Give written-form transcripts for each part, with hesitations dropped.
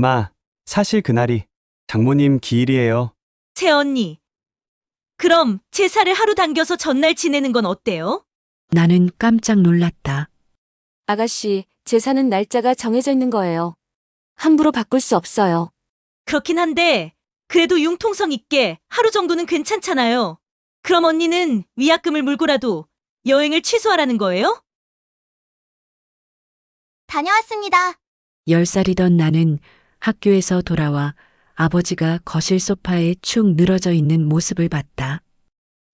엄마, 사실 그날이 장모님 기일이에요. 새언니, 그럼 제사를 하루 당겨서 전날 지내는 건 어때요? 나는 깜짝 놀랐다. 아가씨, 제사는 날짜가 정해져 있는 거예요. 함부로 바꿀 수 없어요. 그렇긴 한데, 그래도 융통성 있게 하루 정도는 괜찮잖아요. 그럼 언니는 위약금을 물고라도 여행을 취소하라는 거예요? 다녀왔습니다. 10살이던 나는 학교에서 돌아와 아버지가 거실 소파에 축 늘어져 있는 모습을 봤다.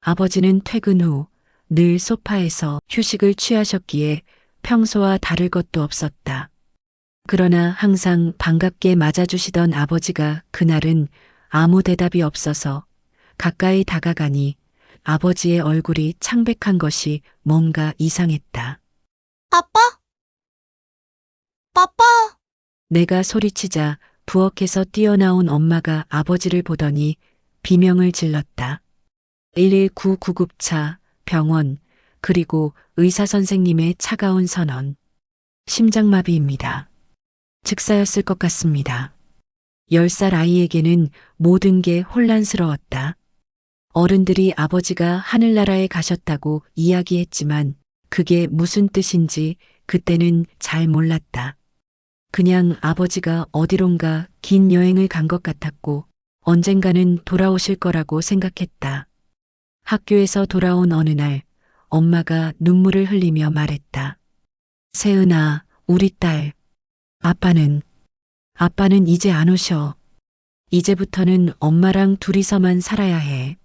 아버지는 퇴근 후 늘 소파에서 휴식을 취하셨기에 평소와 다를 것도 없었다. 그러나 항상 반갑게 맞아주시던 아버지가 그날은 아무 대답이 없어서 가까이 다가가니 아버지의 얼굴이 창백한 것이 뭔가 이상했다. 아빠? 아빠? 내가 소리치자 부엌에서 뛰어나온 엄마가 아버지를 보더니 비명을 질렀다. 119 구급차, 병원, 그리고 의사 선생님의 차가운 선언. 심장마비입니다. 즉사였을 것 같습니다. 10살 아이에게는 모든 게 혼란스러웠다. 어른들이 아버지가 하늘나라에 가셨다고 이야기했지만 그게 무슨 뜻인지 그때는 잘 몰랐다. 그냥 아버지가 어디론가 긴 여행을 간 것 같았고 언젠가는 돌아오실 거라고 생각했다. 학교에서 돌아온 어느 날 엄마가 눈물을 흘리며 말했다. 세은아, 우리 딸. 아빠는 이제 안 오셔. 이제부터는 엄마랑 둘이서만 살아야 해.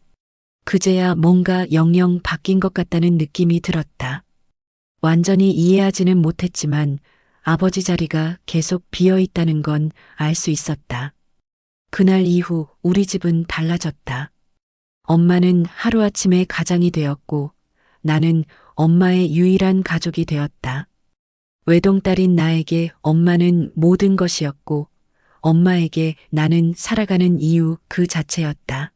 그제야 뭔가 영영 바뀐 것 같다는 느낌이 들었다. 완전히 이해하지는 못했지만 아버지 자리가 계속 비어 있다는 건 알 수 있었다. 그날 이후 우리 집은 달라졌다. 엄마는 하루아침에 가장이 되었고 나는 엄마의 유일한 가족이 되었다. 외동딸인 나에게 엄마는 모든 것이었고 엄마에게 나는 살아가는 이유 그 자체였다.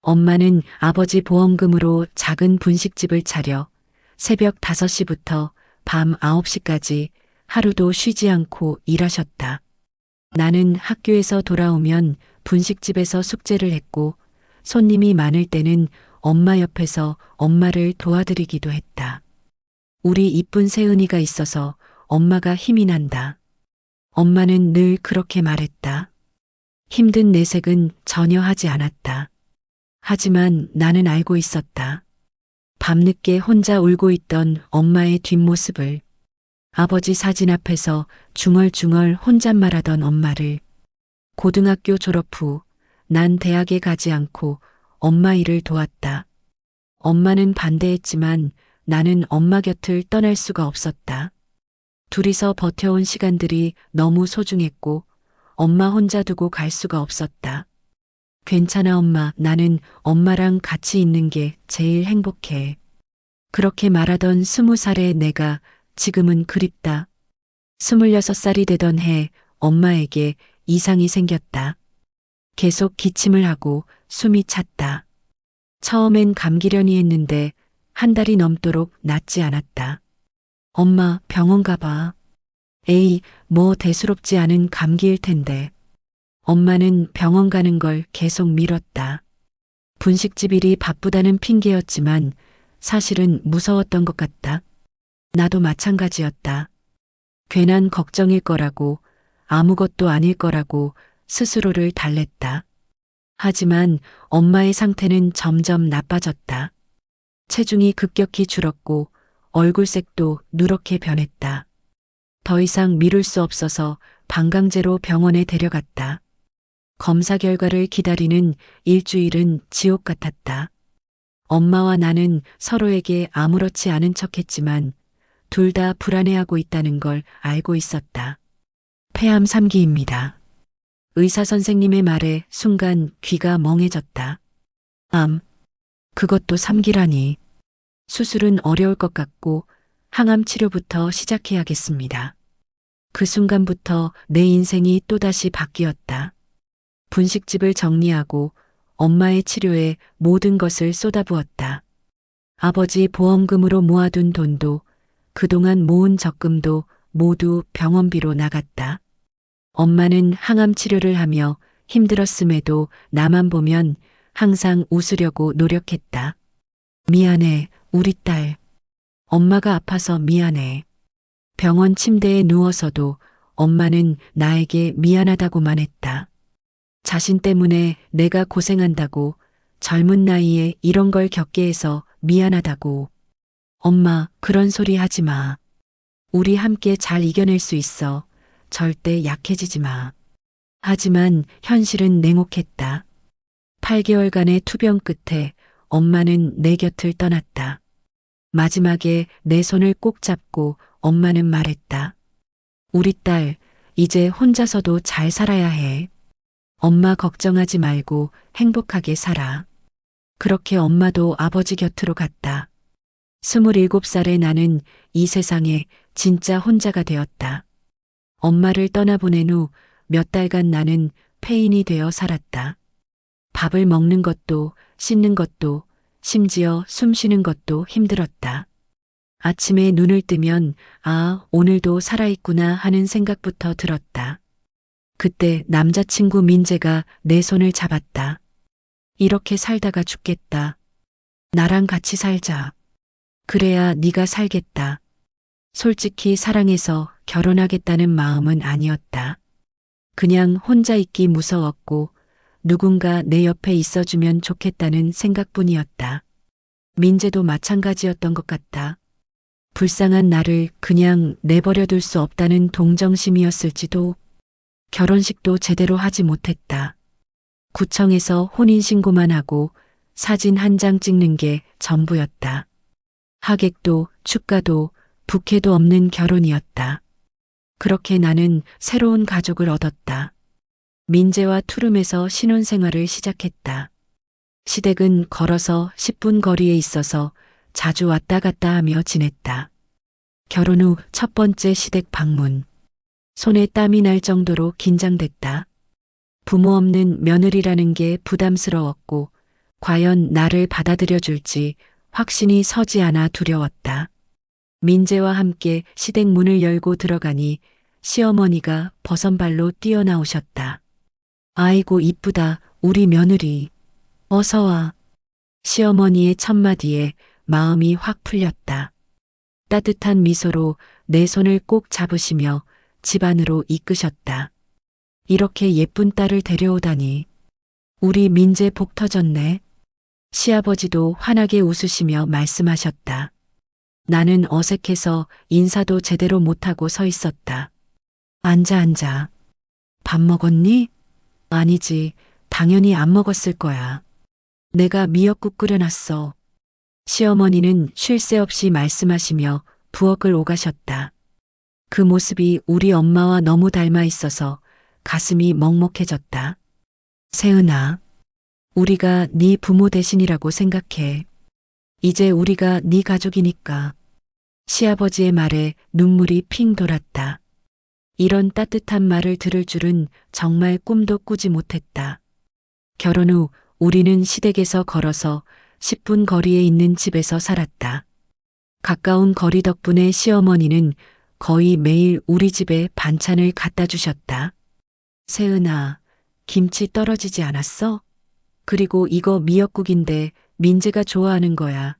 엄마는 아버지 보험금으로 작은 분식집을 차려 새벽 5시부터 밤 9시까지 하루도 쉬지 않고 일하셨다. 나는 학교에서 돌아오면 분식집에서 숙제를 했고 손님이 많을 때는 엄마 옆에서 엄마를 도와드리기도 했다. 우리 이쁜 세은이가 있어서 엄마가 힘이 난다. 엄마는 늘 그렇게 말했다. 힘든 내색은 전혀 하지 않았다. 하지만 나는 알고 있었다. 밤늦게 혼자 울고 있던 엄마의 뒷모습을, 아버지 사진 앞에서 중얼중얼 혼잣말하던 엄마를. 고등학교 졸업 후 난 대학에 가지 않고 엄마 일을 도왔다. 엄마는 반대했지만 나는 엄마 곁을 떠날 수가 없었다. 둘이서 버텨온 시간들이 너무 소중했고 엄마 혼자 두고 갈 수가 없었다. 괜찮아 엄마, 나는 엄마랑 같이 있는 게 제일 행복해. 그렇게 말하던 20살의 내가 지금은 그립다. 26살이 되던 해 엄마에게 이상이 생겼다. 계속 기침을 하고 숨이 찼다. 처음엔 감기려니 했는데 한 달이 넘도록 낫지 않았다. 엄마, 병원 가봐. 에이, 뭐 대수롭지 않은 감기일 텐데. 엄마는 병원 가는 걸 계속 미뤘다. 분식집 일이 바쁘다는 핑계였지만 사실은 무서웠던 것 같다. 나도 마찬가지였다. 괜한 걱정일 거라고, 아무것도 아닐 거라고 스스로를 달랬다. 하지만 엄마의 상태는 점점 나빠졌다. 체중이 급격히 줄었고 얼굴색도 누렇게 변했다. 더 이상 미룰 수 없어서 방광제로 병원에 데려갔다. 검사 결과를 기다리는 일주일은 지옥 같았다. 엄마와 나는 서로에게 아무렇지 않은 척했지만 둘 다 불안해하고 있다는 걸 알고 있었다. 폐암 3기입니다. 의사 선생님의 말에 순간 귀가 멍해졌다. 암, 그것도 3기라니. 수술은 어려울 것 같고 항암 치료부터 시작해야겠습니다. 그 순간부터 내 인생이 또다시 바뀌었다. 분식집을 정리하고 엄마의 치료에 모든 것을 쏟아부었다. 아버지 보험금으로 모아둔 돈도 그동안 모은 적금도 모두 병원비로 나갔다. 엄마는 항암 치료를 하며 힘들었음에도 나만 보면 항상 웃으려고 노력했다. 미안해, 우리 딸. 엄마가 아파서 미안해. 병원 침대에 누워서도 엄마는 나에게 미안하다고만 했다. 자신 때문에 내가 고생한다고, 젊은 나이에 이런 걸 겪게 해서 미안하다고. 엄마, 그런 소리 하지 마. 우리 함께 잘 이겨낼 수 있어. 절대 약해지지 마. 하지만 현실은 냉혹했다. 8개월간의 투병 끝에 엄마는 내 곁을 떠났다. 마지막에 내 손을 꼭 잡고 엄마는 말했다. 우리 딸, 이제 혼자서도 잘 살아야 해. 엄마 걱정하지 말고 행복하게 살아. 그렇게 엄마도 아버지 곁으로 갔다. 27살의 나는 이 세상에 진짜 혼자가 되었다. 엄마를 떠나보낸 후 몇 달간 나는 폐인이 되어 살았다. 밥을 먹는 것도, 씻는 것도, 심지어 숨 쉬는 것도 힘들었다. 아침에 눈을 뜨면 아, 오늘도 살아있구나 하는 생각부터 들었다. 그때 남자친구 민재가 내 손을 잡았다. 이렇게 살다가 죽겠다. 나랑 같이 살자. 그래야 네가 살겠다. 솔직히 사랑해서 결혼하겠다는 마음은 아니었다. 그냥 혼자 있기 무서웠고 누군가 내 옆에 있어주면 좋겠다는 생각뿐이었다. 민재도 마찬가지였던 것 같다. 불쌍한 나를 그냥 내버려둘 수 없다는 동정심이었을지도. 결혼식도 제대로 하지 못했다. 구청에서 혼인신고만 하고 사진 한 장 찍는 게 전부였다. 하객도 축가도 부케도 없는 결혼이었다. 그렇게 나는 새로운 가족을 얻었다. 민재와 투룸에서 신혼생활을 시작했다. 시댁은 걸어서 10분 거리에 있어서 자주 왔다 갔다 하며 지냈다. 결혼 후 첫 번째 시댁 방문. 손에 땀이 날 정도로 긴장됐다. 부모 없는 며느리라는 게 부담스러웠고 과연 나를 받아들여 줄지 확신이 서지 않아 두려웠다. 민재와 함께 시댁 문을 열고 들어가니 시어머니가 버선발로 뛰어나오셨다. 아이고 이쁘다, 우리 며느리. 어서 와. 시어머니의 첫마디에 마음이 확 풀렸다. 따뜻한 미소로 내 손을 꼭 잡으시며 집 안으로 이끄셨다. 이렇게 예쁜 딸을 데려오다니. 우리 민재 복 터졌네. 시아버지도 환하게 웃으시며 말씀하셨다. 나는 어색해서 인사도 제대로 못하고 서 있었다. 앉아. 밥 먹었니? 아니지, 당연히 안 먹었을 거야. 내가 미역국 끓여놨어. 시어머니는 쉴 새 없이 말씀하시며 부엌을 오가셨다. 그 모습이 우리 엄마와 너무 닮아 있어서 가슴이 먹먹해졌다. 세은아, 우리가 네 부모 대신이라고 생각해. 이제 우리가 네 가족이니까. 시아버지의 말에 눈물이 핑 돌았다. 이런 따뜻한 말을 들을 줄은 정말 꿈도 꾸지 못했다. 결혼 후 우리는 시댁에서 걸어서 10분 거리에 있는 집에서 살았다. 가까운 거리 덕분에 시어머니는 거의 매일 우리 집에 반찬을 갖다 주셨다. 세은아, 김치 떨어지지 않았어? 그리고 이거 미역국인데 민재가 좋아하는 거야.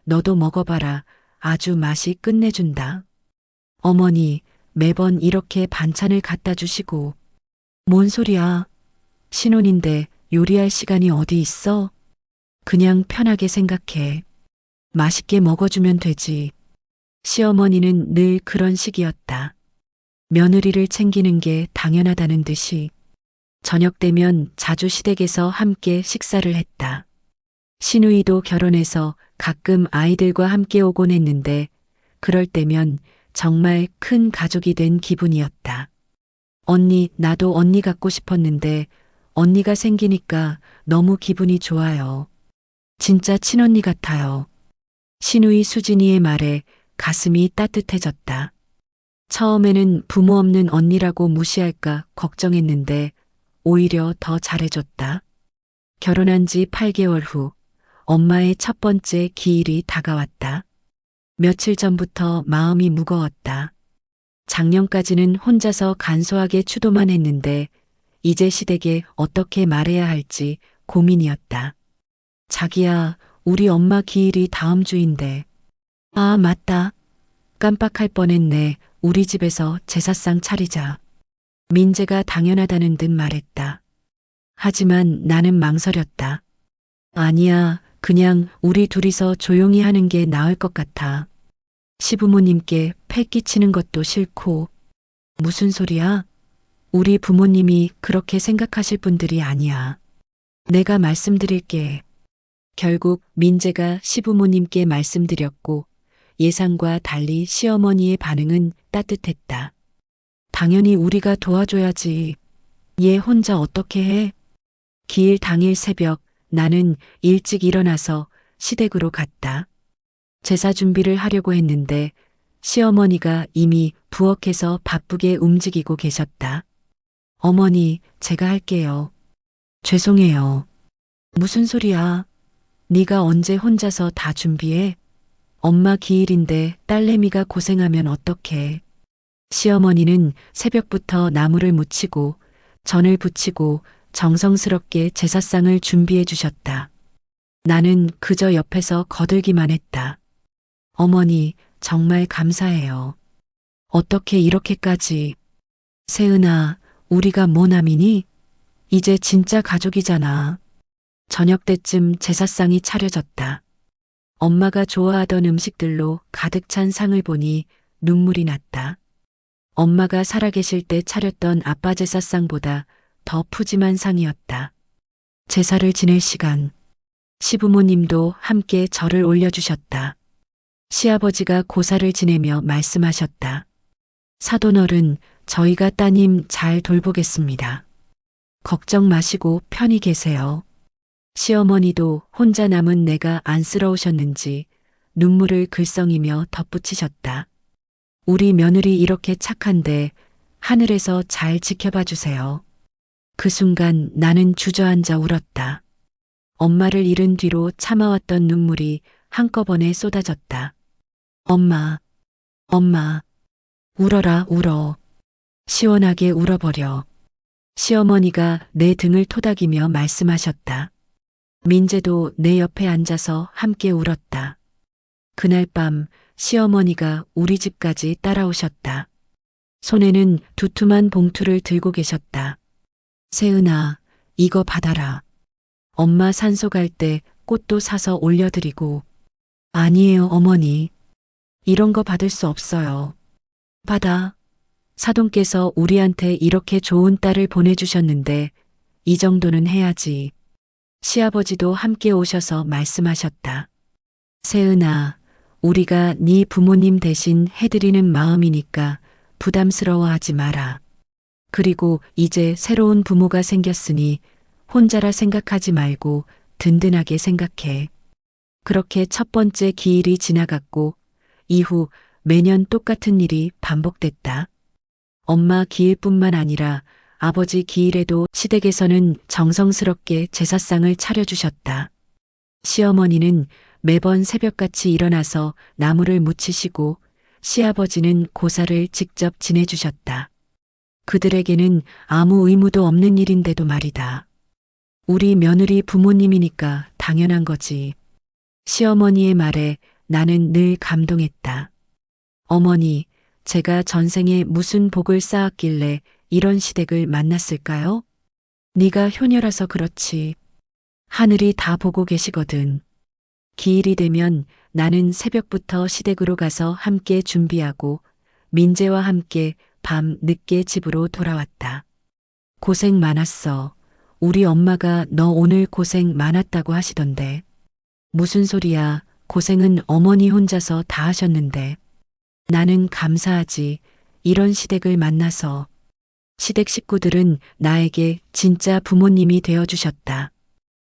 너도 먹어봐라. 아주 맛이 끝내준다. 어머니, 매번 이렇게 반찬을 갖다 주시고. 뭔 소리야? 신혼인데 요리할 시간이 어디 있어? 그냥 편하게 생각해. 맛있게 먹어주면 되지. 시어머니는 늘 그런 식이었다. 며느리를 챙기는 게 당연하다는 듯이. 저녁 되면 자주 시댁에서 함께 식사를 했다. 시누이도 결혼해서 가끔 아이들과 함께 오곤 했는데 그럴 때면 정말 큰 가족이 된 기분이었다. 언니, 나도 언니 갖고 싶었는데 언니가 생기니까 너무 기분이 좋아요. 진짜 친언니 같아요. 시누이 수진이의 말에 가슴이 따뜻해졌다. 처음에는 부모 없는 언니라고 무시할까 걱정했는데 오히려 더 잘해줬다. 결혼한 지 8개월 후 엄마의 첫 번째 기일이 다가왔다. 며칠 전부터 마음이 무거웠다. 작년까지는 혼자서 간소하게 추도만 했는데 이제 시댁에 어떻게 말해야 할지 고민이었다. 자기야, 우리 엄마 기일이 다음 주인데. 아, 맞다. 깜빡할 뻔했네. 우리 집에서 제사상 차리자. 민재가 당연하다는 듯 말했다. 하지만 나는 망설였다. 아니야, 그냥 우리 둘이서 조용히 하는 게 나을 것 같아. 시부모님께 패 끼치는 것도 싫고. 무슨 소리야? 우리 부모님이 그렇게 생각하실 분들이 아니야. 내가 말씀드릴게. 결국 민재가 시부모님께 말씀드렸고 예상과 달리 시어머니의 반응은 따뜻했다. 당연히 우리가 도와줘야지. 얘 혼자 어떻게 해? 기일 당일 새벽 나는 일찍 일어나서 시댁으로 갔다. 제사 준비를 하려고 했는데 시어머니가 이미 부엌에서 바쁘게 움직이고 계셨다. 어머니, 제가 할게요. 죄송해요. 무슨 소리야? 네가 언제 혼자서 다 준비해? 엄마 기일인데 딸내미가 고생하면 어떡해. 시어머니는 새벽부터 나무를 묻히고 전을 부치고 정성스럽게 제사상을 준비해 주셨다. 나는 그저 옆에서 거들기만 했다. 어머니, 정말 감사해요. 어떻게 이렇게까지. 세은아, 우리가 뭐 남이니? 이제 진짜 가족이잖아. 저녁 때쯤 제사상이 차려졌다. 엄마가 좋아하던 음식들로 가득 찬 상을 보니 눈물이 났다. 엄마가 살아계실 때 차렸던 아빠 제사상보다 더 푸짐한 상이었다. 제사를 지낼 시간. 시부모님도 함께 절을 올려주셨다. 시아버지가 고사를 지내며 말씀하셨다. 사돈어른, 저희가 따님 잘 돌보겠습니다. 걱정 마시고 편히 계세요. 시어머니도 혼자 남은 내가 안쓰러우셨는지 눈물을 글썽이며 덧붙이셨다. 우리 며느리 이렇게 착한데 하늘에서 잘 지켜봐 주세요. 그 순간 나는 주저앉아 울었다. 엄마를 잃은 뒤로 참아왔던 눈물이 한꺼번에 쏟아졌다. 엄마, 엄마, 울어라, 울어. 시원하게 울어버려. 시어머니가 내 등을 토닥이며 말씀하셨다. 민재도 내 옆에 앉아서 함께 울었다. 그날 밤 시어머니가 우리 집까지 따라오셨다. 손에는 두툼한 봉투를 들고 계셨다. 세은아, 이거 받아라. 엄마 산소 갈 때 꽃도 사서 올려드리고. 아니에요, 어머니. 이런 거 받을 수 없어요. 받아. 사돈께서 우리한테 이렇게 좋은 딸을 보내주셨는데 이 정도는 해야지. 시아버지도 함께 오셔서 말씀하셨다. 세은아, 우리가 네 부모님 대신 해드리는 마음이니까 부담스러워하지 마라. 그리고 이제 새로운 부모가 생겼으니 혼자라 생각하지 말고 든든하게 생각해. 그렇게 첫 번째 기일이 지나갔고 이후 매년 똑같은 일이 반복됐다. 엄마 기일뿐만 아니라 아버지 기일에도 시댁에서는 정성스럽게 제사상을 차려주셨다. 시어머니는 매번 새벽같이 일어나서 나무를 묻히시고 시아버지는 고사를 직접 지내주셨다. 그들에게는 아무 의무도 없는 일인데도 말이다. 우리 며느리 부모님이니까 당연한 거지. 시어머니의 말에 나는 늘 감동했다. 어머니, 제가 전생에 무슨 복을 쌓았길래 이런 시댁을 만났을까요? 네가 효녀라서 그렇지. 하늘이 다 보고 계시거든. 기일이 되면 나는 새벽부터 시댁으로 가서 함께 준비하고 민재와 함께 밤 늦게 집으로 돌아왔다. 고생 많았어. 우리 엄마가 너 오늘 고생 많았다고 하시던데. 무슨 소리야. 고생은 어머니 혼자서 다 하셨는데. 나는 감사하지. 이런 시댁을 만나서. 시댁 식구들은 나에게 진짜 부모님이 되어주셨다.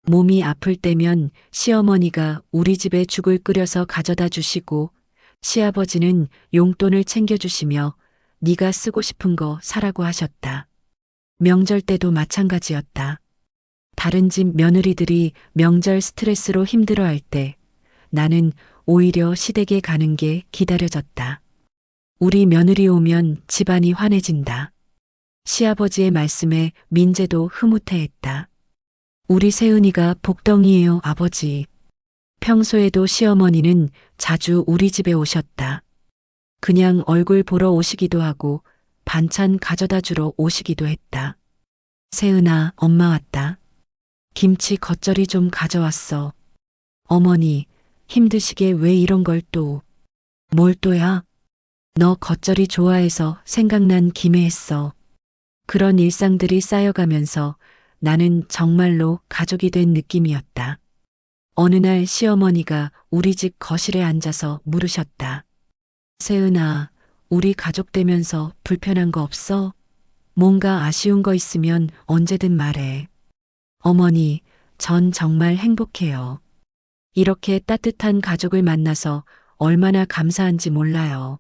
몸이 아플 때면 시어머니가 우리 집에 죽을 끓여서 가져다 주시고 시아버지는 용돈을 챙겨주시며 네가 쓰고 싶은 거 사라고 하셨다. 명절 때도 마찬가지였다. 다른 집 며느리들이 명절 스트레스로 힘들어할 때 나는 오히려 시댁에 가는 게 기다려졌다. 우리 며느리 오면 집안이 환해진다. 시아버지의 말씀에 민재도 흐뭇해했다. 우리 세은이가 복덩이에요, 아버지. 평소에도 시어머니는 자주 우리 집에 오셨다. 그냥 얼굴 보러 오시기도 하고 반찬 가져다 주러 오시기도 했다. 세은아, 엄마 왔다. 김치 겉절이 좀 가져왔어. 어머니, 힘드시게 왜 이런 걸 또. 뭘 또야? 너 겉절이 좋아해서 생각난 김에 했어. 그런 일상들이 쌓여가면서 나는 정말로 가족이 된 느낌이었다. 어느 날 시어머니가 우리 집 거실에 앉아서 물으셨다. 세은아, 우리 가족 되면서 불편한 거 없어? 뭔가 아쉬운 거 있으면 언제든 말해. 어머니, 전 정말 행복해요. 이렇게 따뜻한 가족을 만나서 얼마나 감사한지 몰라요.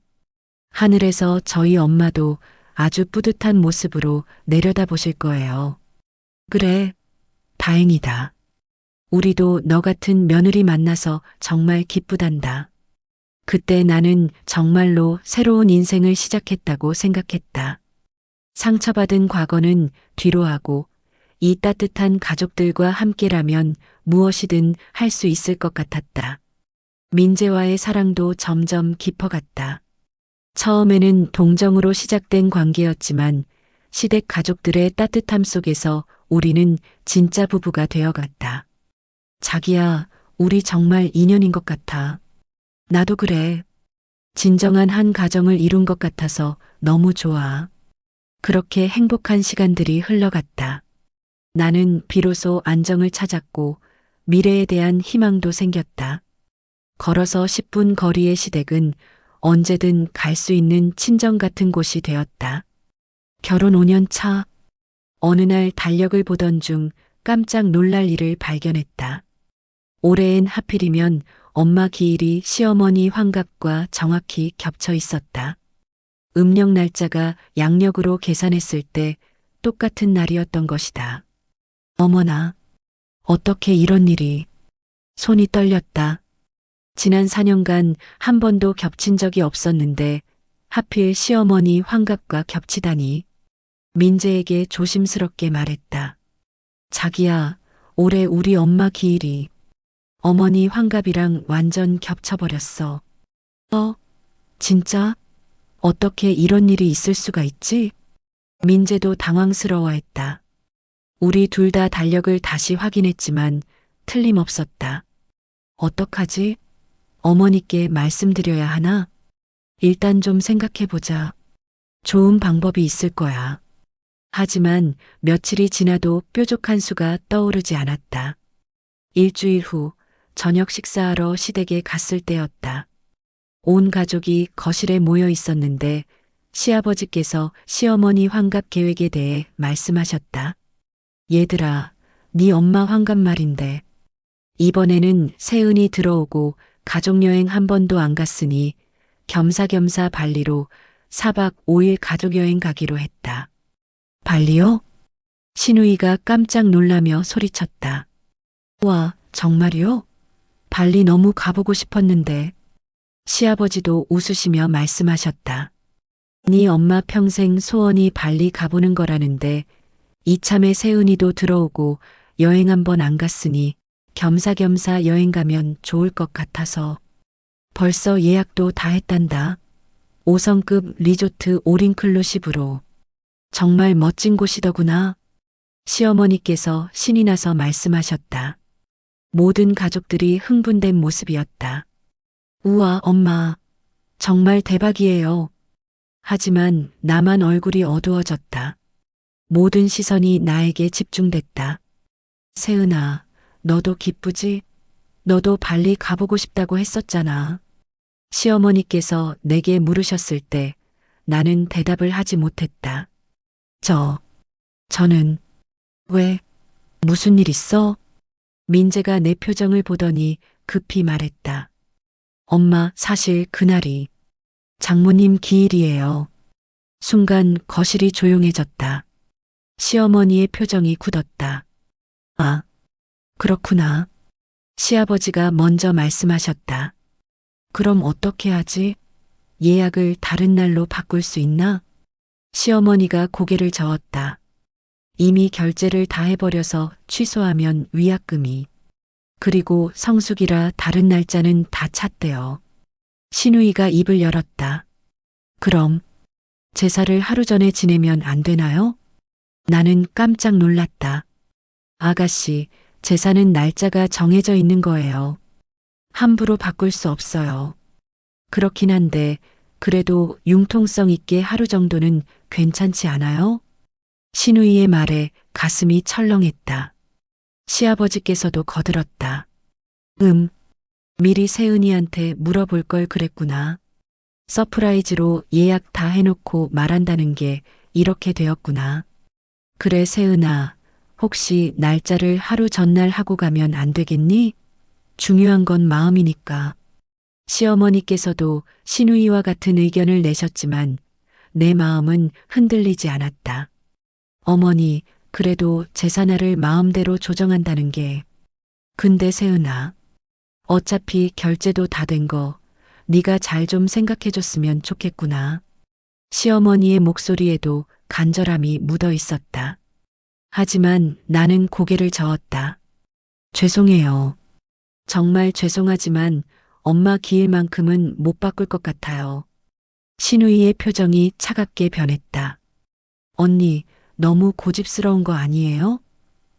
하늘에서 저희 엄마도 아주 뿌듯한 모습으로 내려다보실 거예요. 그래, 다행이다. 우리도 너 같은 며느리 만나서 정말 기쁘단다. 그때 나는 정말로 새로운 인생을 시작했다고 생각했다. 상처받은 과거는 뒤로 하고 이 따뜻한 가족들과 함께라면 무엇이든 할 수 있을 것 같았다. 민재와의 사랑도 점점 깊어갔다. 처음에는 동정으로 시작된 관계였지만 시댁 가족들의 따뜻함 속에서 우리는 진짜 부부가 되어갔다. 자기야, 우리 정말 인연인 것 같아. 나도 그래. 진정한 한 가정을 이룬 것 같아서 너무 좋아. 그렇게 행복한 시간들이 흘러갔다. 나는 비로소 안정을 찾았고 미래에 대한 희망도 생겼다. 걸어서 10분 거리의 시댁은 언제든 갈 수 있는 친정 같은 곳이 되었다. 결혼 5년 차. 어느 날 달력을 보던 중 깜짝 놀랄 일을 발견했다. 올해엔 하필이면 엄마 기일이 시어머니 환갑과 정확히 겹쳐 있었다. 음력 날짜가 양력으로 계산했을 때 똑같은 날이었던 것이다. 어머나, 어떻게 이런 일이. 손이 떨렸다. 지난 4년간 한 번도 겹친 적이 없었는데 하필 시어머니 환갑과 겹치다니. 민재에게 조심스럽게 말했다. 자기야, 올해 우리 엄마 기일이 어머니 환갑이랑 완전 겹쳐버렸어. 진짜? 어떻게 이런 일이 있을 수가 있지? 민재도 당황스러워했다. 우리 둘 다 달력을 다시 확인했지만 틀림없었다. 어떡하지? 어머니께 말씀드려야 하나? 일단 좀 생각해보자. 좋은 방법이 있을 거야. 하지만 며칠이 지나도 뾰족한 수가 떠오르지 않았다. 일주일 후 저녁 식사하러 시댁에 갔을 때였다. 온 가족이 거실에 모여 있었는데 시아버지께서 시어머니 환갑 계획에 대해 말씀하셨다. 얘들아, 네 엄마 환갑 말인데 이번에는 세은이 들어오고 가족여행 한 번도 안 갔으니 겸사겸사 발리로 4박 5일 가족여행 가기로 했다. 발리요? 신우이가 깜짝 놀라며 소리쳤다. 와, 정말이요? 발리 너무 가보고 싶었는데. 시아버지도 웃으시며 말씀하셨다. 네 엄마 평생 소원이 발리 가보는 거라는데 이참에 세은이도 들어오고 여행 한 번 안 갔으니 겸사겸사 여행 가면 좋을 것 같아서. 벌써 예약도 다 했단다. 5성급 리조트 올인클루시브로. 정말 멋진 곳이더구나. 시어머니께서 신이 나서 말씀하셨다. 모든 가족들이 흥분된 모습이었다. 우와, 엄마. 정말 대박이에요. 하지만 나만 얼굴이 어두워졌다. 모든 시선이 나에게 집중됐다. 세은아, 너도 기쁘지? 너도 발리 가보고 싶다고 했었잖아. 시어머니께서 내게 물으셨을 때 나는 대답을 하지 못했다. 저는 왜? 무슨 일 있어? 민재가 내 표정을 보더니 급히 말했다. 엄마, 사실 그날이 장모님 기일이에요. 순간 거실이 조용해졌다. 시어머니의 표정이 굳었다. 아, 그렇구나. 시아버지가 먼저 말씀하셨다. 그럼 어떻게 하지? 예약을 다른 날로 바꿀 수 있나? 시어머니가 고개를 저었다. 이미 결제를 다 해버려서 취소하면 위약금이. 그리고 성수기라 다른 날짜는 다 찼대요. 신우이가 입을 열었다. 그럼 제사를 하루 전에 지내면 안 되나요? 나는 깜짝 놀랐다. 아가씨, 제사는 날짜가 정해져 있는 거예요. 함부로 바꿀 수 없어요. 그렇긴 한데 그래도 융통성 있게 하루 정도는 괜찮지 않아요? 신우이의 말에 가슴이 철렁했다. 시아버지께서도 거들었다. 미리 세은이한테 물어볼 걸 그랬구나. 서프라이즈로 예약 다 해놓고 말한다는 게 이렇게 되었구나. 그래, 세은아, 혹시 날짜를 하루 전날 하고 가면 안 되겠니? 중요한 건 마음이니까. 시어머니께서도 신우이와 같은 의견을 내셨지만 내 마음은 흔들리지 않았다. 어머니, 그래도 제사날을 마음대로 조정한다는 게. 근데 세은아, 어차피 결제도 다 된 거 네가 잘 좀 생각해줬으면 좋겠구나. 시어머니의 목소리에도 간절함이 묻어 있었다. 하지만 나는 고개를 저었다. 죄송해요. 정말 죄송하지만 엄마 기일만큼은 못 바꿀 것 같아요. 신우이의 표정이 차갑게 변했다. 언니, 너무 고집스러운 거 아니에요?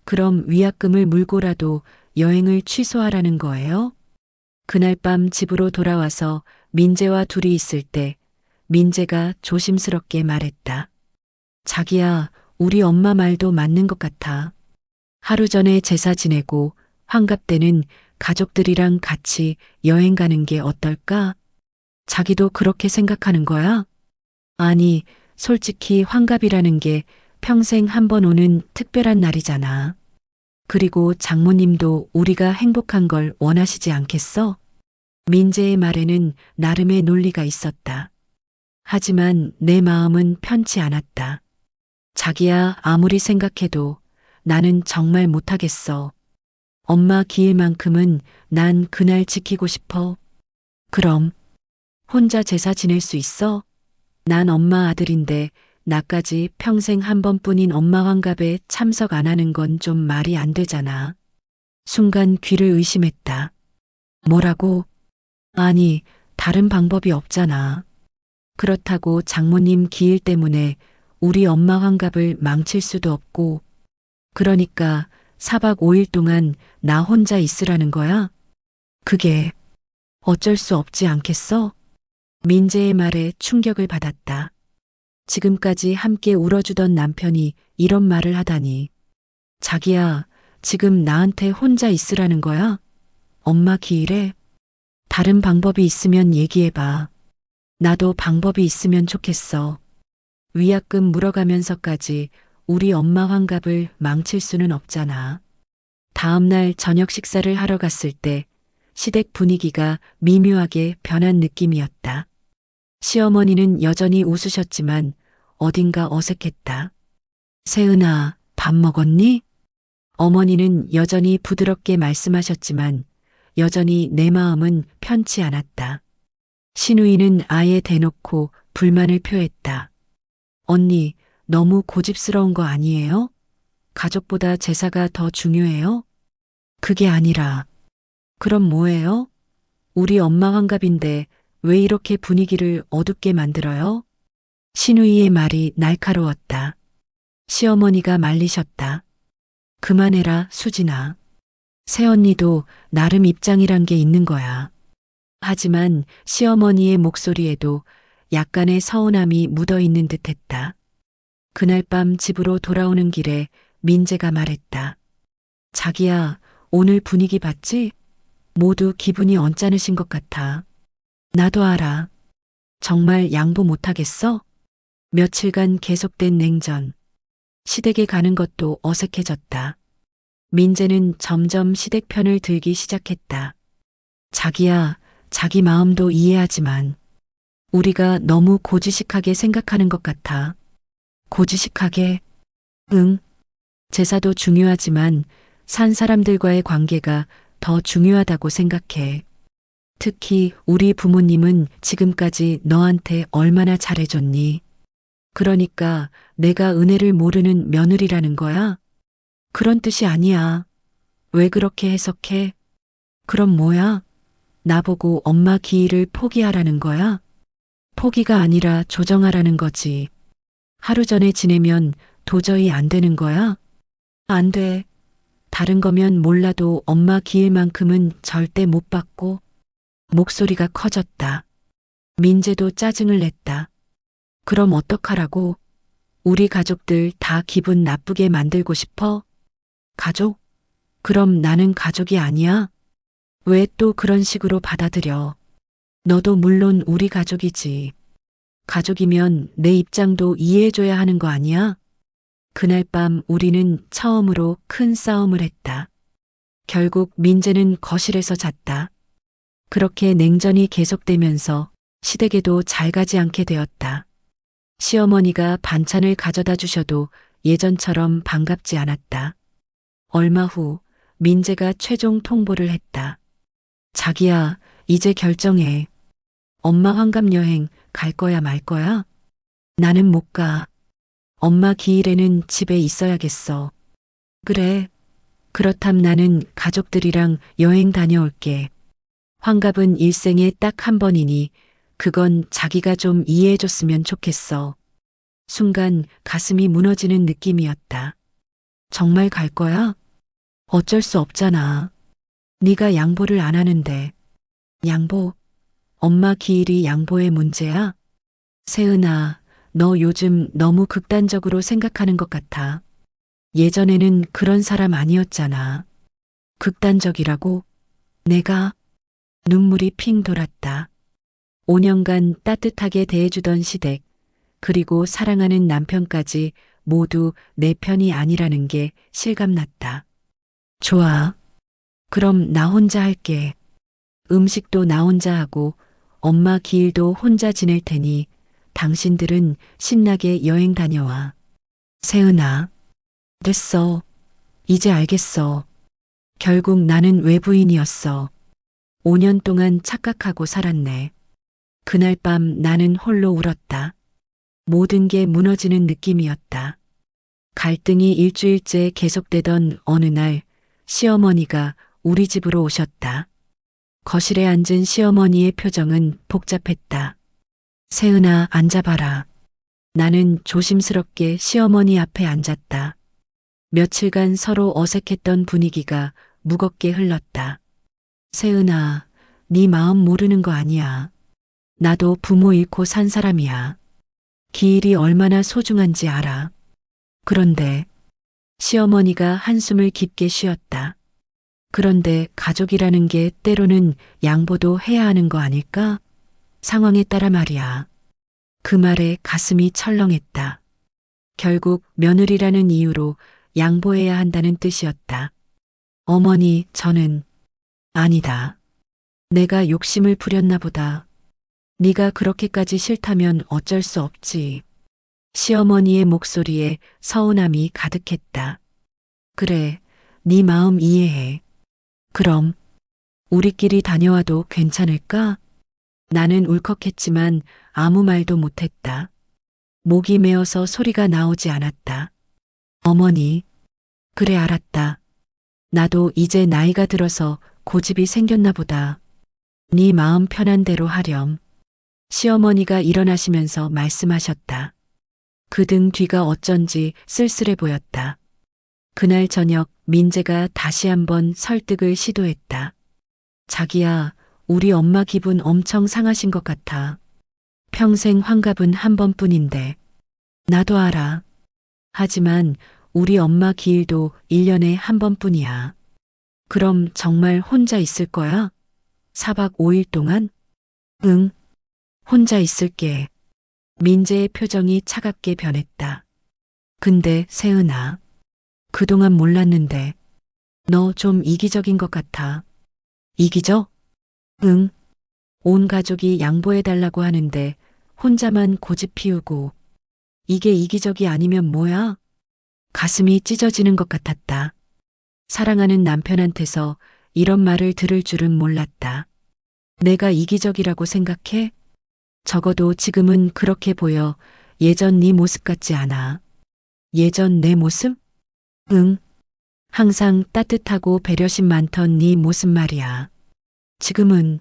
그럼 위약금을 물고라도 여행을 취소하라는 거예요? 그날 밤 집으로 돌아와서 민재와 둘이 있을 때 민재가 조심스럽게 말했다. 자기야, 우리 엄마 말도 맞는 것 같아. 하루 전에 제사 지내고 환갑 때는 가족들이랑 같이 여행 가는 게 어떨까? 자기도 그렇게 생각하는 거야? 아니, 솔직히 환갑이라는 게 평생 한 번 오는 특별한 날이잖아. 그리고 장모님도 우리가 행복한 걸 원하시지 않겠어? 민재의 말에는 나름의 논리가 있었다. 하지만 내 마음은 편치 않았다. 자기야, 아무리 생각해도 나는 정말 못하겠어. 엄마 기일만큼은 난 그날 지키고 싶어. 그럼 혼자 제사 지낼 수 있어? 난 엄마 아들인데 나까지 평생 한 번뿐인 엄마 환갑에 참석 안 하는 건 좀 말이 안 되잖아. 순간 귀를 의심했다. 뭐라고? 아니, 다른 방법이 없잖아. 그렇다고 장모님 기일 때문에 우리 엄마 환갑을 망칠 수도 없고, 그러니까 4박 5일 동안 나 혼자 있으라는 거야? 그게 어쩔 수 없지 않겠어? 민재의 말에 충격을 받았다. 지금까지 함께 울어주던 남편이 이런 말을 하다니. 자기야, 지금 나한테 혼자 있으라는 거야? 엄마 기일에? 다른 방법이 있으면 얘기해봐. 나도 방법이 있으면 좋겠어. 위약금 물어가면서까지 우리 엄마 환갑을 망칠 수는 없잖아. 다음날 저녁 식사를 하러 갔을 때 시댁 분위기가 미묘하게 변한 느낌이었다. 시어머니는 여전히 웃으셨지만 어딘가 어색했다. 세은아, 밥 먹었니? 어머니는 여전히 부드럽게 말씀하셨지만 여전히 내 마음은 편치 않았다. 신우이는 아예 대놓고 불만을 표했다. 언니, 너무 고집스러운 거 아니에요? 가족보다 제사가 더 중요해요? 그게 아니라. 그럼 뭐예요? 우리 엄마 환갑인데 왜 이렇게 분위기를 어둡게 만들어요? 신우이의 말이 날카로웠다. 시어머니가 말리셨다. 그만해라, 수진아. 새언니도 나름 입장이란 게 있는 거야. 하지만 시어머니의 목소리에도 약간의 서운함이 묻어 있는 듯 했다. 그날 밤 집으로 돌아오는 길에 민재가 말했다. 자기야, 오늘 분위기 봤지? 모두 기분이 언짢으신 것 같아. 나도 알아. 정말 양보 못하겠어? 며칠간 계속된 냉전. 시댁에 가는 것도 어색해졌다. 민재는 점점 시댁 편을 들기 시작했다. 자기야, 자기 마음도 이해하지만 우리가 너무 고지식하게 생각하는 것 같아. 고지식하게? 응. 제사도 중요하지만 산 사람들과의 관계가 더 중요하다고 생각해. 특히 우리 부모님은 지금까지 너한테 얼마나 잘해줬니? 그러니까 내가 은혜를 모르는 며느리라는 거야? 그런 뜻이 아니야. 왜 그렇게 해석해? 그럼 뭐야? 나보고 엄마 기일을 포기하라는 거야? 포기가 아니라 조정하라는 거지. 하루 전에 지내면 도저히 안 되는 거야? 안 돼. 다른 거면 몰라도 엄마 기일만큼은 절대 못 받고. 목소리가 커졌다. 민재도 짜증을 냈다. 그럼 어떡하라고? 우리 가족들 다 기분 나쁘게 만들고 싶어? 가족? 그럼 나는 가족이 아니야? 왜 또 그런 식으로 받아들여? 너도 물론 우리 가족이지. 가족이면 내 입장도 이해해줘야 하는 거 아니야? 그날 밤 우리는 처음으로 큰 싸움을 했다. 결국 민재는 거실에서 잤다. 그렇게 냉전이 계속되면서 시댁에도 잘 가지 않게 되었다. 시어머니가 반찬을 가져다 주셔도 예전처럼 반갑지 않았다. 얼마 후 민재가 최종 통보를 했다. 자기야, 이제 결정해. 엄마 환갑 여행 갈 거야 말 거야? 나는 못 가. 엄마 기일에는 집에 있어야겠어. 그래. 그렇담 나는 가족들이랑 여행 다녀올게. 환갑은 일생에 딱 한 번이니 그건 자기가 좀 이해해줬으면 좋겠어. 순간 가슴이 무너지는 느낌이었다. 정말 갈 거야? 어쩔 수 없잖아. 네가 양보를 안 하는데. 양보? 엄마 기일이 양보의 문제야? 세은아, 너 요즘 너무 극단적으로 생각하는 것 같아. 예전에는 그런 사람 아니었잖아. 극단적이라고? 내가? 눈물이 핑 돌았다. 5년간 따뜻하게 대해주던 시댁, 그리고 사랑하는 남편까지 모두 내 편이 아니라는 게 실감났다. 좋아. 그럼 나 혼자 할게. 음식도 나 혼자 하고 엄마 기일도 혼자 지낼 테니 당신들은 신나게 여행 다녀와. 세은아. 됐어. 이제 알겠어. 결국 나는 외부인이었어. 5년 동안 착각하고 살았네. 그날 밤 나는 홀로 울었다. 모든 게 무너지는 느낌이었다. 갈등이 일주일째 계속되던 어느 날 시어머니가 우리 집으로 오셨다. 거실에 앉은 시어머니의 표정은 복잡했다. 세은아, 앉아봐라. 나는 조심스럽게 시어머니 앞에 앉았다. 며칠간 서로 어색했던 분위기가 무겁게 흘렀다. 세은아, 네 마음 모르는 거 아니야. 나도 부모 잃고 산 사람이야. 기일이 얼마나 소중한지 알아. 그런데 시어머니가 한숨을 깊게 쉬었다. 그런데 가족이라는 게 때로는 양보도 해야 하는 거 아닐까? 상황에 따라 말이야. 그 말에 가슴이 철렁했다. 결국 며느리라는 이유로 양보해야 한다는 뜻이었다. 어머니, 저는 아니다. 내가 욕심을 부렸나 보다. 네가 그렇게까지 싫다면 어쩔 수 없지. 시어머니의 목소리에 서운함이 가득했다. 그래, 네 마음 이해해. 그럼 우리끼리 다녀와도 괜찮을까? 나는 울컥했지만 아무 말도 못했다. 목이 메어서 소리가 나오지 않았다. 어머니, 그래 알았다. 나도 이제 나이가 들어서 고집이 생겼나 보다. 네 마음 편한 대로 하렴. 시어머니가 일어나시면서 말씀하셨다. 그 등 뒤가 어쩐지 쓸쓸해 보였다. 그날 저녁 민재가 다시 한번 설득을 시도했다. 자기야, 우리 엄마 기분 엄청 상하신 것 같아. 평생 환갑은 한 번뿐인데. 나도 알아. 하지만 우리 엄마 기일도 1년에 한 번뿐이야. 그럼 정말 혼자 있을 거야? 4박 5일 동안? 응, 혼자 있을게. 민재의 표정이 차갑게 변했다. 근데 세은아, 그동안 몰랐는데 너 좀 이기적인 것 같아. 이기적? 응. 온 가족이 양보해달라고 하는데 혼자만 고집 피우고. 이게 이기적이 아니면 뭐야? 가슴이 찢어지는 것 같았다. 사랑하는 남편한테서 이런 말을 들을 줄은 몰랐다. 내가 이기적이라고 생각해? 적어도 지금은 그렇게 보여. 예전 네 모습 같지 않아. 예전 내 모습? 응. 항상 따뜻하고 배려심 많던 네 모습 말이야. 지금은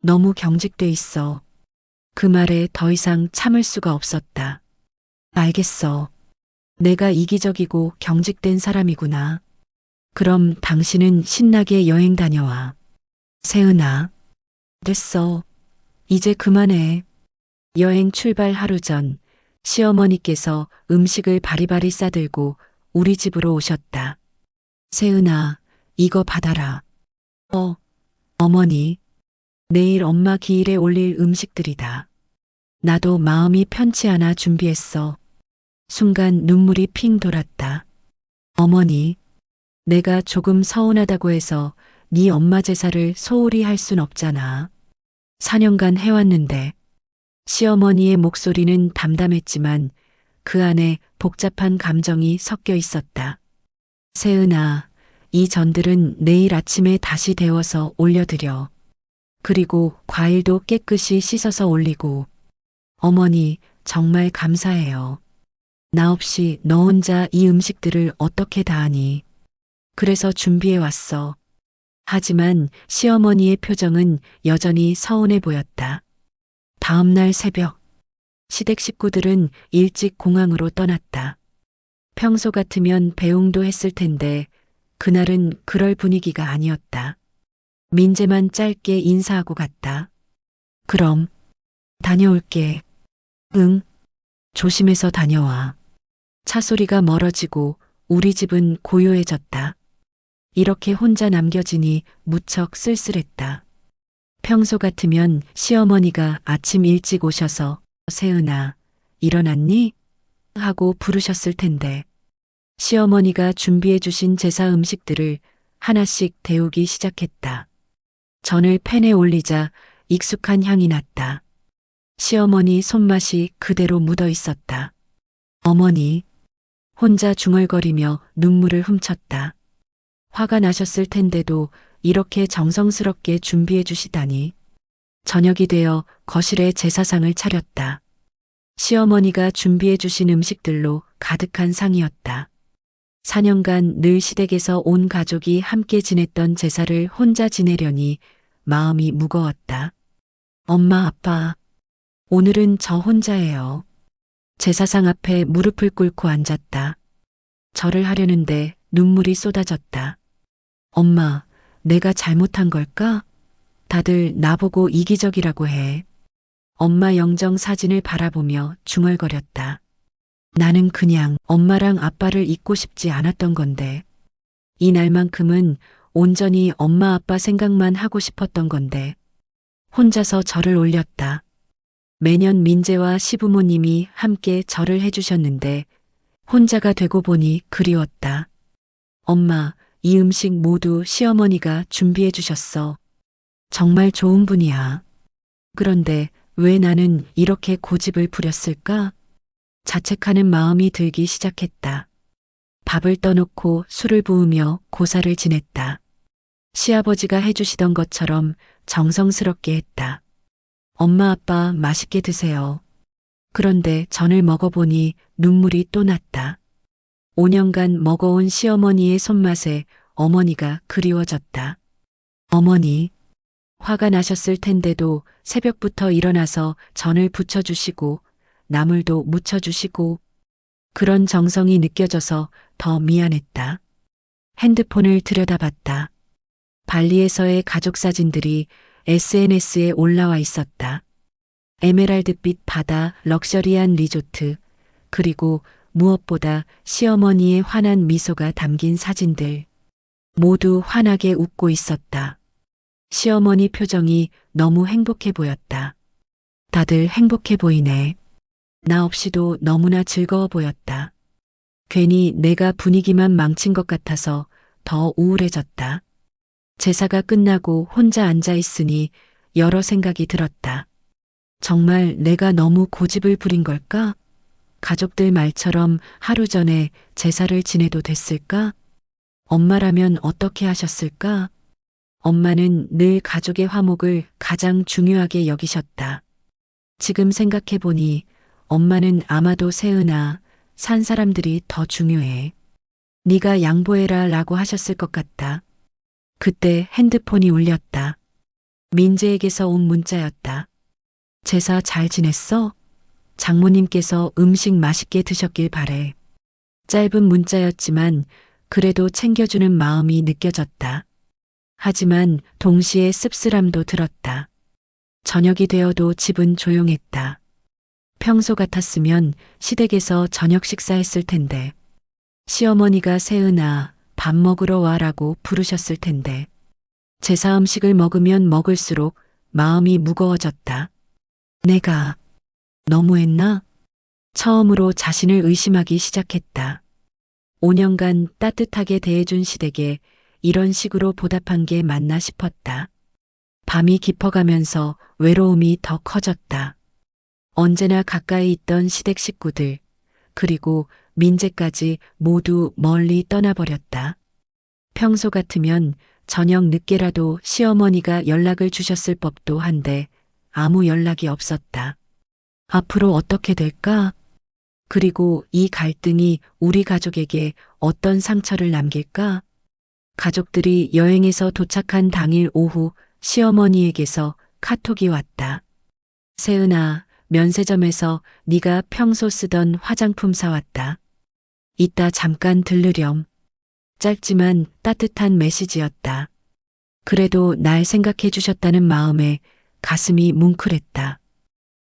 너무 경직돼 있어. 그 말에 더 이상 참을 수가 없었다. 알겠어. 내가 이기적이고 경직된 사람이구나. 그럼 당신은 신나게 여행 다녀와. 세은아. 됐어. 이제 그만해. 여행 출발 하루 전 시어머니께서 음식을 바리바리 싸들고 우리 집으로 오셨다. 세은아, 이거 받아라. 어머니. 내일 엄마 기일에 올릴 음식들이다. 나도 마음이 편치 않아 준비했어. 순간 눈물이 핑 돌았다. 어머니, 내가 조금 서운하다고 해서 네 엄마 제사를 소홀히 할 순 없잖아. 4년간 해왔는데. 시어머니의 목소리는 담담했지만 그 안에 복잡한 감정이 섞여 있었다. 세은아, 이 전들은 내일 아침에 다시 데워서 올려드려. 그리고 과일도 깨끗이 씻어서 올리고. 어머니, 정말 감사해요. 나 없이 너 혼자 이 음식들을 어떻게 다 하니. 그래서 준비해 왔어. 하지만 시어머니의 표정은 여전히 서운해 보였다. 다음 날 새벽, 시댁 식구들은 일찍 공항으로 떠났다. 평소 같으면 배웅도 했을 텐데 그날은 그럴 분위기가 아니었다. 민재만 짧게 인사하고 갔다. 그럼 다녀올게. 응. 조심해서 다녀와. 차 소리가 멀어지고 우리 집은 고요해졌다. 이렇게 혼자 남겨지니 무척 쓸쓸했다. 평소 같으면 시어머니가 아침 일찍 오셔서 세은아, 일어났니? 하고 부르셨을 텐데 시어머니가 준비해 주신 제사 음식들을 하나씩 데우기 시작했다. 전을 팬에 올리자 익숙한 향이 났다. 시어머니 손맛이 그대로 묻어 있었다. 어머니, 혼자 중얼거리며 눈물을 훔쳤다. 화가 나셨을 텐데도 이렇게 정성스럽게 준비해 주시다니. 저녁이 되어 거실에 제사상을 차렸다. 시어머니가 준비해 주신 음식들로 가득한 상이었다. 4년간 늘 시댁에서 온 가족이 함께 지냈던 제사를 혼자 지내려니 마음이 무거웠다. 엄마, 아빠, 오늘은 저 혼자예요. 제사상 앞에 무릎을 꿇고 앉았다. 절을 하려는데 눈물이 쏟아졌다. 엄마, 내가 잘못한 걸까? 다들 나보고 이기적이라고 해. 엄마 영정 사진을 바라보며 중얼거렸다. 나는 그냥 엄마랑 아빠를 잊고 싶지 않았던 건데. 이날만큼은 온전히 엄마 아빠 생각만 하고 싶었던 건데. 혼자서 절을 올렸다. 매년 민재와 시부모님이 함께 절을 해주셨는데 혼자가 되고 보니 그리웠다. 엄마, 이 음식 모두 시어머니가 준비해 주셨어. 정말 좋은 분이야. 그런데 왜 나는 이렇게 고집을 부렸을까? 자책하는 마음이 들기 시작했다. 밥을 떠놓고 술을 부으며 고사를 지냈다. 시아버지가 해주시던 것처럼 정성스럽게 했다. 엄마 아빠 맛있게 드세요. 그런데 전을 먹어보니 눈물이 또 났다. 5년간 먹어온 시어머니의 손맛에 어머니가 그리워졌다. 어머니, 화가 나셨을 텐데도 새벽부터 일어나서 전을 부쳐주시고 나물도 무쳐주시고 그런 정성이 느껴져서 더 미안했다. 핸드폰을 들여다봤다. 발리에서의 가족 사진들이 SNS에 올라와 있었다. 에메랄드빛 바다, 럭셔리한 리조트, 그리고 무엇보다 시어머니의 환한 미소가 담긴 사진들. 모두 환하게 웃고 있었다. 시어머니 표정이 너무 행복해 보였다. 다들 행복해 보이네. 나 없이도 너무나 즐거워 보였다. 괜히 내가 분위기만 망친 것 같아서 더 우울해졌다. 제사가 끝나고 혼자 앉아 있으니 여러 생각이 들었다. 정말 내가 너무 고집을 부린 걸까? 가족들 말처럼 하루 전에 제사를 지내도 됐을까? 엄마라면 어떻게 하셨을까? 엄마는 늘 가족의 화목을 가장 중요하게 여기셨다. 지금 생각해보니 엄마는 아마도 세은아, 산 사람들이 더 중요해. 네가 양보해라 라고 하셨을 것 같다. 그때 핸드폰이 울렸다. 민재에게서 온 문자였다. 제사 잘 지냈어? 장모님께서 음식 맛있게 드셨길 바래. 짧은 문자였지만 그래도 챙겨주는 마음이 느껴졌다. 하지만 동시에 씁쓸함도 들었다. 저녁이 되어도 집은 조용했다. 평소 같았으면 시댁에서 저녁 식사했을 텐데. 시어머니가 세은아, 밥 먹으러 와라고 부르셨을 텐데. 제사 음식을 먹으면 먹을수록 마음이 무거워졌다. 내가 너무했나? 처음으로 자신을 의심하기 시작했다. 5년간 따뜻하게 대해준 시댁에 이런 식으로 보답한 게 맞나 싶었다. 밤이 깊어가면서 외로움이 더 커졌다. 언제나 가까이 있던 시댁 식구들, 그리고 민재까지 모두 멀리 떠나버렸다. 평소 같으면 저녁 늦게라도 시어머니가 연락을 주셨을 법도 한데 아무 연락이 없었다. 앞으로 어떻게 될까? 그리고 이 갈등이 우리 가족에게 어떤 상처를 남길까? 가족들이 여행에서 도착한 당일 오후 시어머니에게서 카톡이 왔다. 세은아, 면세점에서 네가 평소 쓰던 화장품 사왔다. 이따 잠깐 들르렴. 짧지만 따뜻한 메시지였다. 그래도 날 생각해 주셨다는 마음에 가슴이 뭉클했다.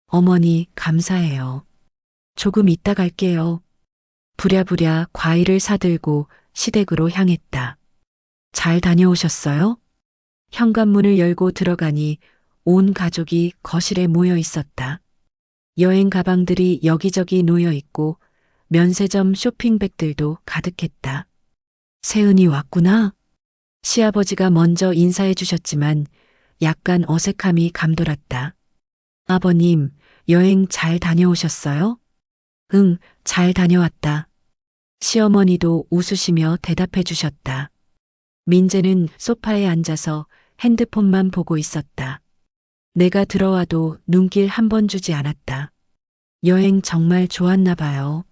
어머니, 감사해요. 조금 이따 갈게요. 부랴부랴 과일을 사들고 시댁으로 향했다. 잘 다녀오셨어요? 현관문을 열고 들어가니 온 가족이 거실에 모여 있었다. 여행 가방들이 여기저기 놓여 있고 면세점 쇼핑백들도 가득했다. 세은이 왔구나. 시아버지가 먼저 인사해 주셨지만 약간 어색함이 감돌았다. 아버님, 여행 잘 다녀오셨어요? 응, 잘 다녀왔다. 시어머니도 웃으시며 대답해 주셨다. 민재는 소파에 앉아서 핸드폰만 보고 있었다. 내가 들어와도 눈길 한 번 주지 않았다. 여행 정말 좋았나 봐요.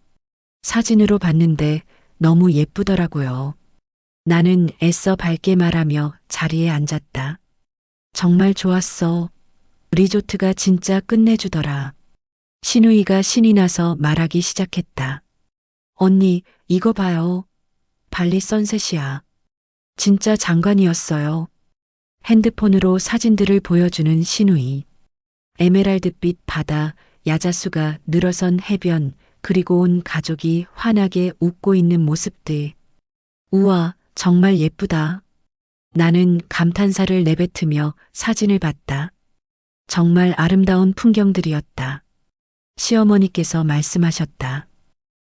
사진으로 봤는데 너무 예쁘더라고요. 나는 애써 밝게 말하며 자리에 앉았다. 정말 좋았어. 리조트가 진짜 끝내주더라. 신우이가 신이 나서 말하기 시작했다. 언니, 이거 봐요. 발리 선셋이야. 진짜 장관이었어요. 핸드폰으로 사진들을 보여주는 신우이. 에메랄드빛 바다, 야자수가 늘어선 해변, 그리고 온 가족이 환하게 웃고 있는 모습들. 우와, 정말 예쁘다. 나는 감탄사를 내뱉으며 사진을 봤다. 정말 아름다운 풍경들이었다. 시어머니께서 말씀하셨다.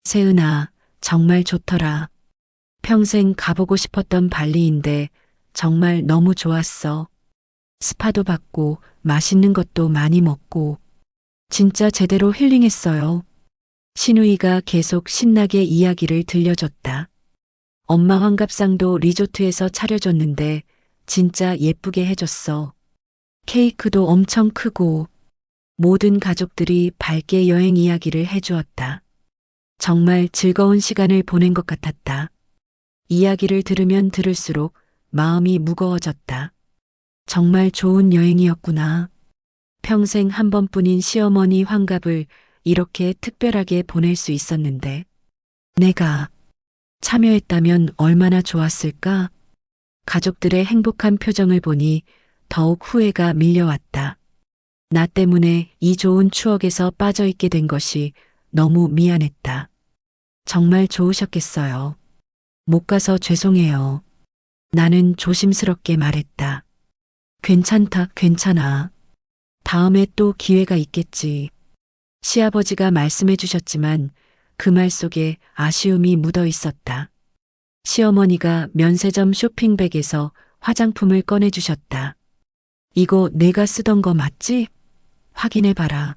세은아, 정말 좋더라. 평생 가보고 싶었던 발리인데 정말 너무 좋았어. 스파도 받고 맛있는 것도 많이 먹고 진짜 제대로 힐링했어요. 신우이가 계속 신나게 이야기를 들려줬다. 엄마 환갑상도 리조트에서 차려줬는데 진짜 예쁘게 해줬어. 케이크도 엄청 크고 모든 가족들이 밝게 여행 이야기를 해주었다. 정말 즐거운 시간을 보낸 것 같았다. 이야기를 들으면 들을수록 마음이 무거워졌다. 정말 좋은 여행이었구나. 평생 한 번뿐인 시어머니 환갑을 이렇게 특별하게 보낼 수 있었는데 내가 참여했다면 얼마나 좋았을까? 가족들의 행복한 표정을 보니 더욱 후회가 밀려왔다. 나 때문에 이 좋은 추억에서 빠져있게 된 것이 너무 미안했다. 정말 좋으셨겠어요. 못 가서 죄송해요. 나는 조심스럽게 말했다. 괜찮다, 괜찮아. 다음에 또 기회가 있겠지. 시아버지가 말씀해 주셨지만 그 말 속에 아쉬움이 묻어 있었다. 시어머니가 면세점 쇼핑백에서 화장품을 꺼내 주셨다. 이거 내가 쓰던 거 맞지? 확인해 봐라.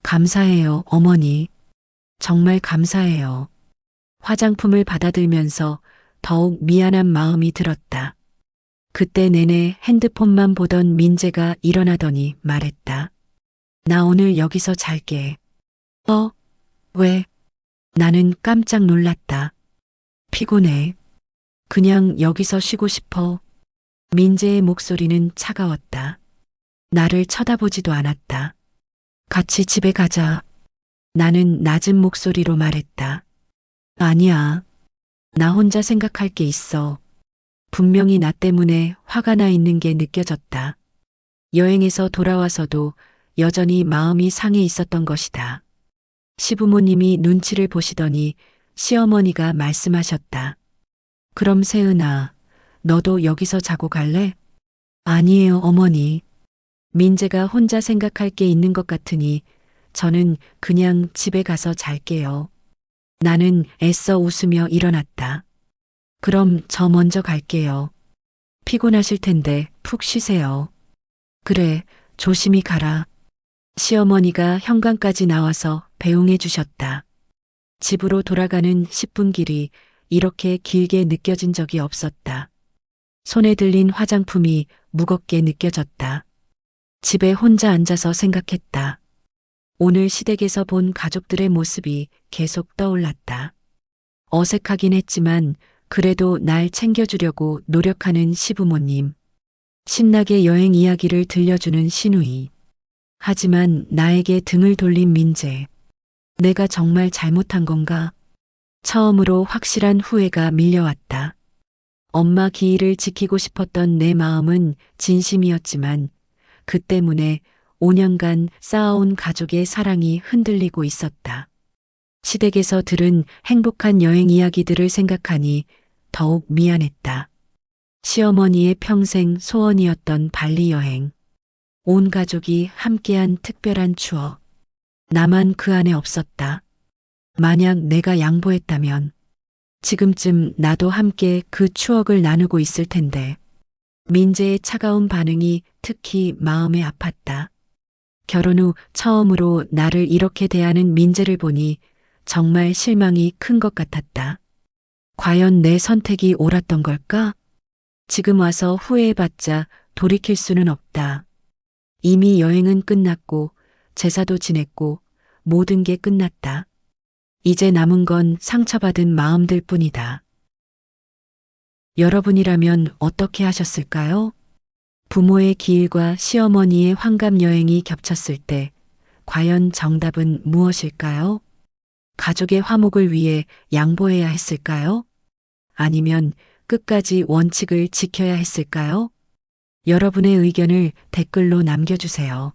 감사해요, 어머니. 정말 감사해요. 화장품을 받아들면서 더욱 미안한 마음이 들었다. 그때 내내 핸드폰만 보던 민재가 일어나더니 말했다. 나 오늘 여기서 잘게. 왜? 나는 깜짝 놀랐다. 피곤해. 그냥 여기서 쉬고 싶어. 민재의 목소리는 차가웠다. 나를 쳐다보지도 않았다. 같이 집에 가자. 나는 낮은 목소리로 말했다. 아니야. 나 혼자 생각할 게 있어. 분명히 나 때문에 화가 나 있는 게 느껴졌다. 여행에서 돌아와서도 여전히 마음이 상해 있었던 것이다. 시부모님이 눈치를 보시더니 시어머니가 말씀하셨다. 그럼 세은아, 너도 여기서 자고 갈래? 아니에요, 어머니. 민재가 혼자 생각할 게 있는 것 같으니 저는 그냥 집에 가서 잘게요. 나는 애써 웃으며 일어났다. 그럼 저 먼저 갈게요. 피곤하실 텐데 푹 쉬세요. 그래, 조심히 가라. 시어머니가 현관까지 나와서 배웅해 주셨다. 집으로 돌아가는 10분 길이 이렇게 길게 느껴진 적이 없었다. 손에 들린 화장품이 무겁게 느껴졌다. 집에 혼자 앉아서 생각했다. 오늘 시댁에서 본 가족들의 모습이 계속 떠올랐다. 어색하긴 했지만 그래도 날 챙겨주려고 노력하는 시부모님. 신나게 여행 이야기를 들려주는 시누이. 하지만 나에게 등을 돌린 민재. 내가 정말 잘못한 건가? 처음으로 확실한 후회가 밀려왔다. 엄마 기일을 지키고 싶었던 내 마음은 진심이었지만 그 때문에 5년간 쌓아온 가족의 사랑이 흔들리고 있었다. 시댁에서 들은 행복한 여행 이야기들을 생각하니 더욱 미안했다. 시어머니의 평생 소원이었던 발리 여행. 온 가족이 함께한 특별한 추억. 나만 그 안에 없었다. 만약 내가 양보했다면 지금쯤 나도 함께 그 추억을 나누고 있을 텐데. 민재의 차가운 반응이 특히 마음에 아팠다. 결혼 후 처음으로 나를 이렇게 대하는 민재를 보니 정말 실망이 큰 것 같았다. 과연 내 선택이 옳았던 걸까? 지금 와서 후회해봤자 돌이킬 수는 없다. 이미 여행은 끝났고 제사도 지냈고 모든 게 끝났다. 이제 남은 건 상처받은 마음들 뿐이다. 여러분이라면 어떻게 하셨을까요? 부모의 기일과 시어머니의 환갑 여행이 겹쳤을 때 과연 정답은 무엇일까요? 가족의 화목을 위해 양보해야 했을까요? 아니면 끝까지 원칙을 지켜야 했을까요? 여러분의 의견을 댓글로 남겨주세요.